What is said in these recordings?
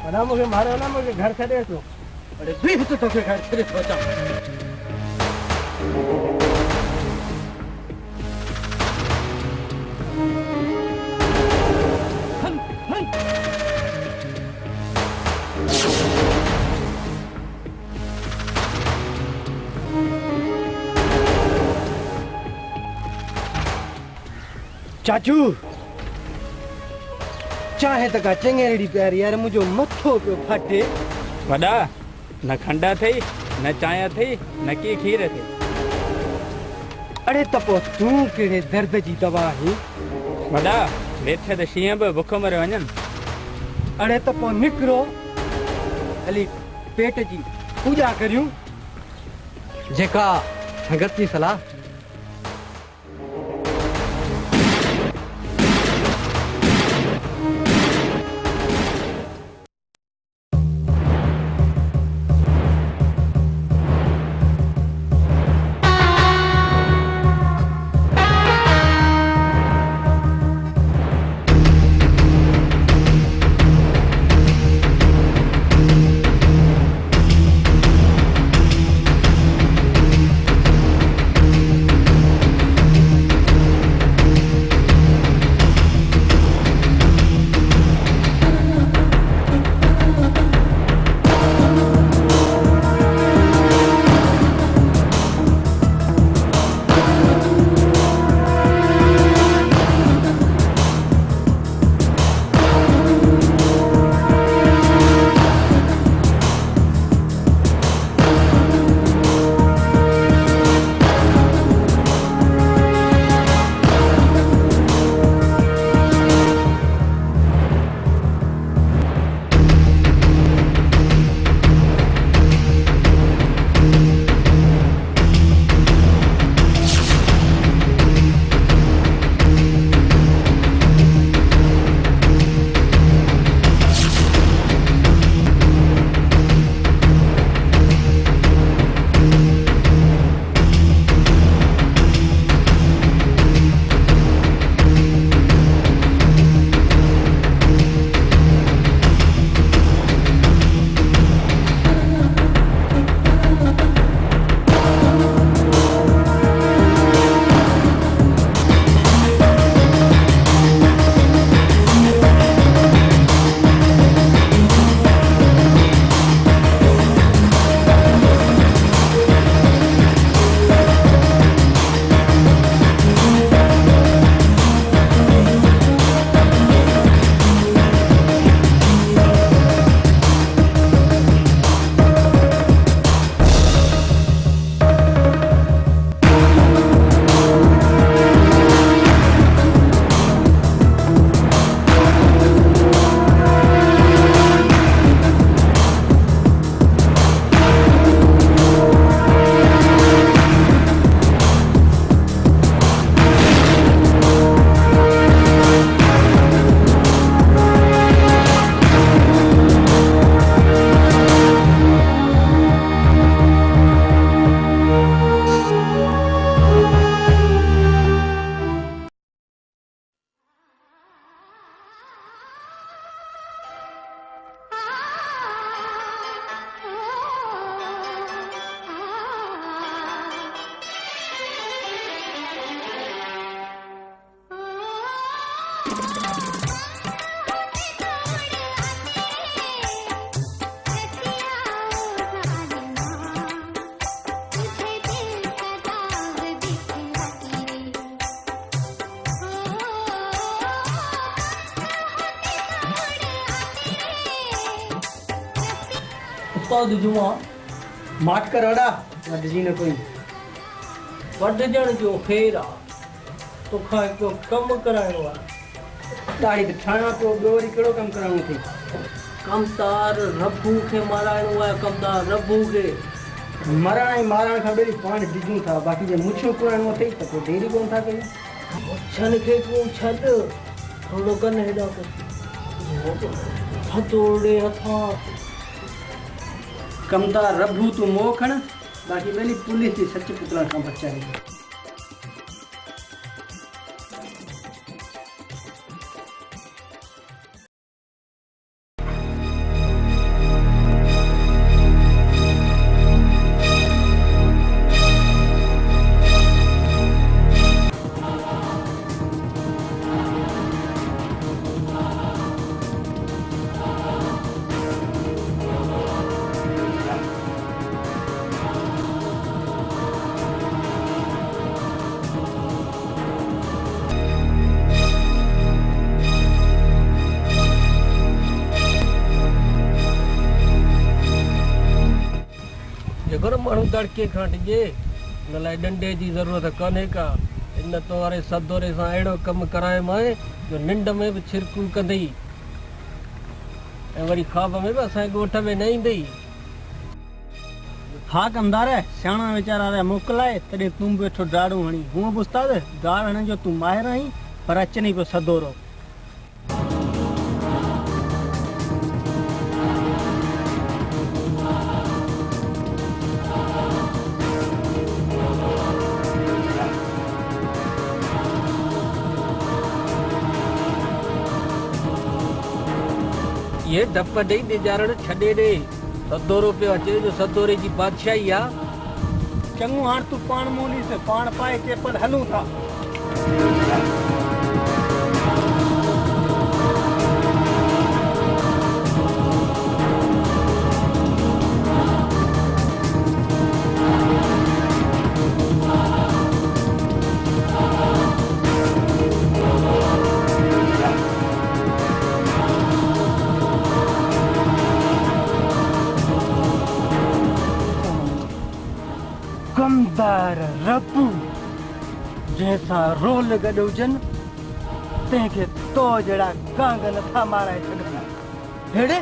अना मुझे मारो ना मुझे घर छड़े तो अरे बीह तो तोखे घर छड़े सोचा चाचू चाहे तक चंगेड़ी प्यारी यार मुझे मथो पे फटे वडा न खंडा थई न चाया थई न की खीर थई। अरे तपो तू केड़े दर्द जी दवा है वडा वेठे त शींह बि बुख मरे वञनि। अरे तपो निकरो हली पेट जी पूजा करियूं जेका संगत जी सलाह। उस्ताद जुमा माट कर वड़ा वड जी ने कोई वढजण जो फेर आहे तोखां हिकिड़ो कमु कराइणो आहे। दाढ़ी त ठाणा पियो ॿियो वरी कहिड़ो कमु कराइणो अथई? कमदार रबू खे माराइणो आहे। कमदार रबू खे मरण ऐं मारण खां पहिरीं पाण डिॼूं था, बाक़ी जे मुछियूं पुराइणो अथई त पोइ देरी कोन था कयूं। मुछनि खे तूं छॾ, थोरो कनि हेॾा कर हथोड़े हथां। कमदार रबू तूं मोह खण, बाक़ी ॿिली पुलिस जी सच पुतलनि खां बचाए। माण्हू दड़के खां टिजे हुन लाइ डंडे जी ज़रूरत कोन्हे का। इन तोरे सदोरे सां अहिड़ो कमु करायोमांइ जो निंड में बि छिरकू कंदई ऐं वरी ख़्वाब में बि असांजे ॻोठ में न ईंदई। हा कमदार सियाणा वीचारा रे मोकिलाए तॾहिं तूं बि वेठो डाड़ू हणी। हूअं बि उस्ताद गाड़ हणण जो तूं माहिर आहीं, पर अचनि पियो सदोरो। ये डप ॾेई ॾिजारण छॾे ॾे। सदोरो पियो अचे जो सदोरे जी बादशाही आ। चङो हाणे तूं पाण मोलीस, पाण पाए चेपल हलूं था। कमदार रबू जैसा रोल गॾु हुजनि तंहिंखे तो जहिड़ा गांग नथा माराए सघनि। हेड़े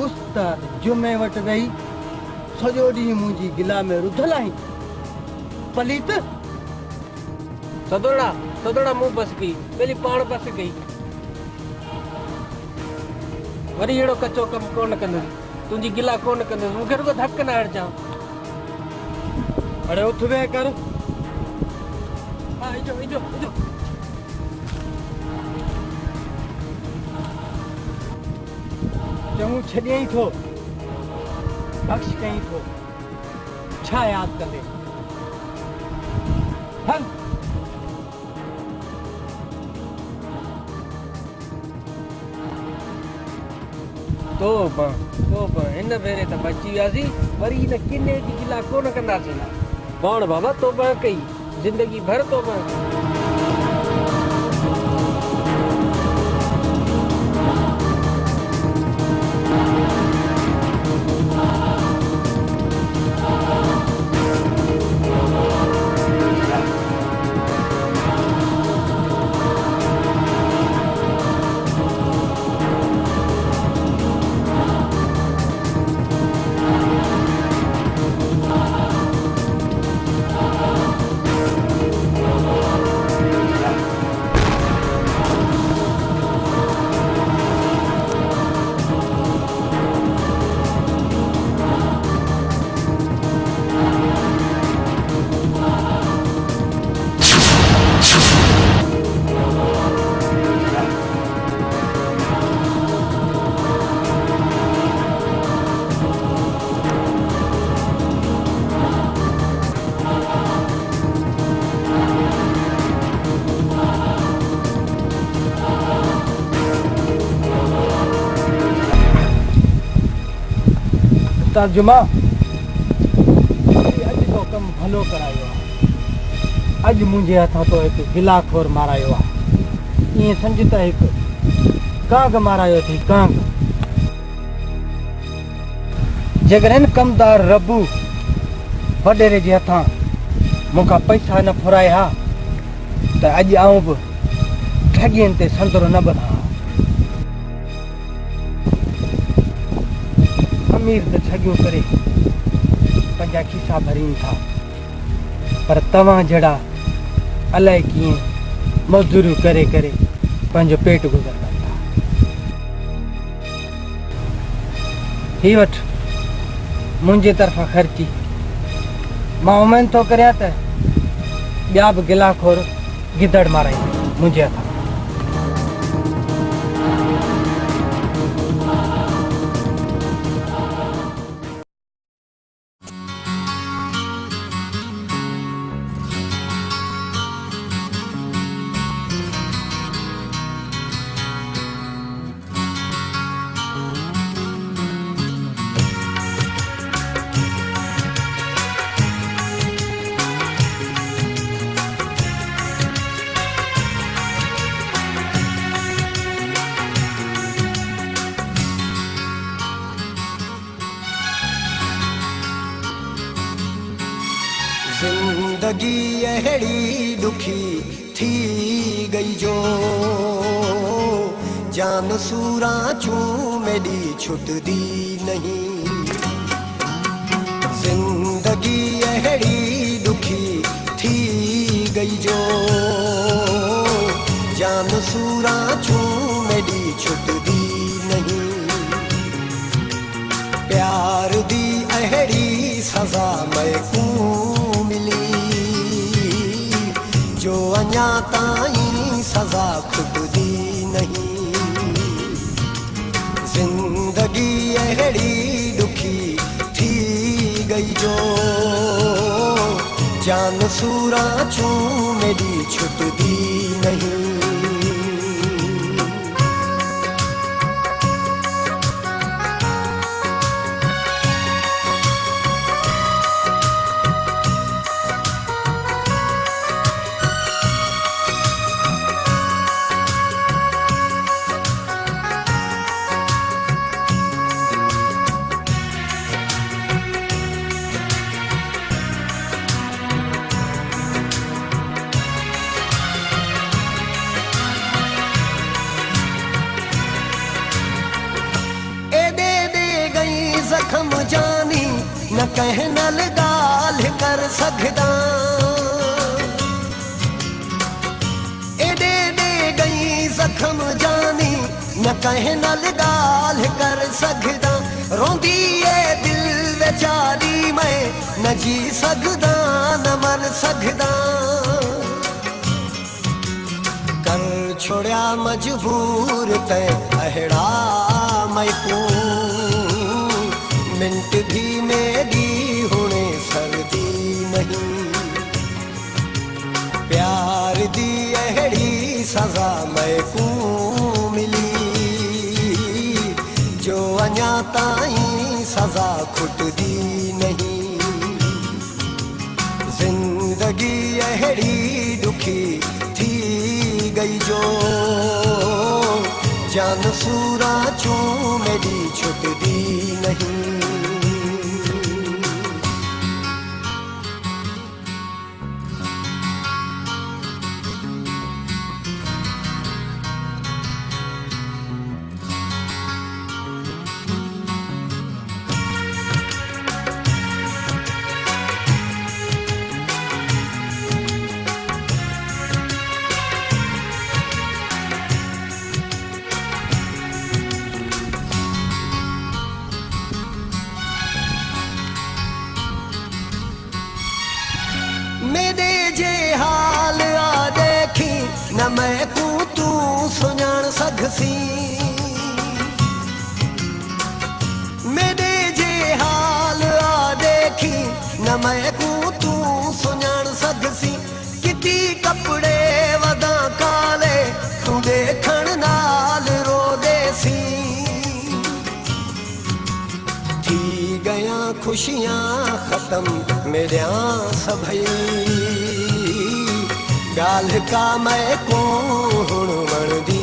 उस्ताद जुमे वटि वेही सॼो ॾींहुं मुंहिंजी गिला में रुधल आहीं। पलीत सदोड़ा सदोड़ा मुंह बस कई, पहली पाण बस कई। वरी अहिड़ो कचो कमु कोन कंदुसि, तुंहिंजी गिला कोन कंदुसि, मूंखे रुगो धक न हणजां। अरे उठ वे कर। हा इजो इजो इजो। चङो छॾियईं थो, बख़्श कयईं थो, छा यादि कंदे। हल तोबा हिन भेरे त बची वियासीं, वरी हिन किने जी गिला कोन कंदासीं। पाण बाबा तोबा कई, जिंदगी भर तोबा। तर्जुमा अॼु तो कमु भलो करायो आहे। अॼु मुंहिंजे हथां तो हिकु गिलाखोर मारायो आहे। ईअं सम्झ त हिकु कांग मारायो अथई, कांग। जेकॾहिं कमदार रबू वॾेरे जे हथां मूंखां पैसा न फुराए हा त अॼु आऊं बि ठॻियुनि ते संदरो न ॿधां। अमीर त ठॻियूं करे पंहिंजा खीसा भरीनि था, पर तव्हां जहिड़ा अलाए कीअं मज़दूरियूं करे करे पंहिंजो पेट गुज़रंदा था। ही वठि मुंहिंजे तरफ़ां ख़र्ची। मां उमेद थो करियां त ॿिया बि गिलाखोर गिदड़ माराईंदा मुंहिंजे हथां। जिंदगी अहिड़ी दुखी थी गई जो जान सूरा चूं मेरी छुटदी नहीं। जिंदगी अहिड़ी दुखी थी गई जो जान सूरा चूं मेरी छुटदी नहीं। प्यार दी अहिड़ी सजा मैकू जो अञा ताईं सजा खुटदी नहीं। जिंदगी अहिड़ी दुखी थी गई जो जान सूरा चूं मेरी छुटदी नहीं। जख्म जानी न कह नल गाल कर सकदा। एडे दे गई जख्म जानी न कह नल गाल कर सकदा। रोंदी ए दिल बेचारी मैं न जी सकदा न मर सकदा। कर छोड़िया मजबूर ते अहिड़ा मैकू मिंट भी मेरी हुणे सर्दी नहीं। प्यार दी अहिड़ी सजा मैकू मिली जो अञा ताईं सजा खुटदी नहीं। जिंदगी अहिड़ी दुखी थी गई जो जान सूरा चूं मेरी छुटदी नहीं। मेरे जे हाल आ देखी न मैं तू सुञाण सघसी। मेरे जे हाल आ देखी न मैं तू सुञाण सघसी। किती कपड़े वदा काले तू देखण नाल रो देसी। थी गया खुशियां खत्म मेरिया सभई गाल का मैं को हुण वणदी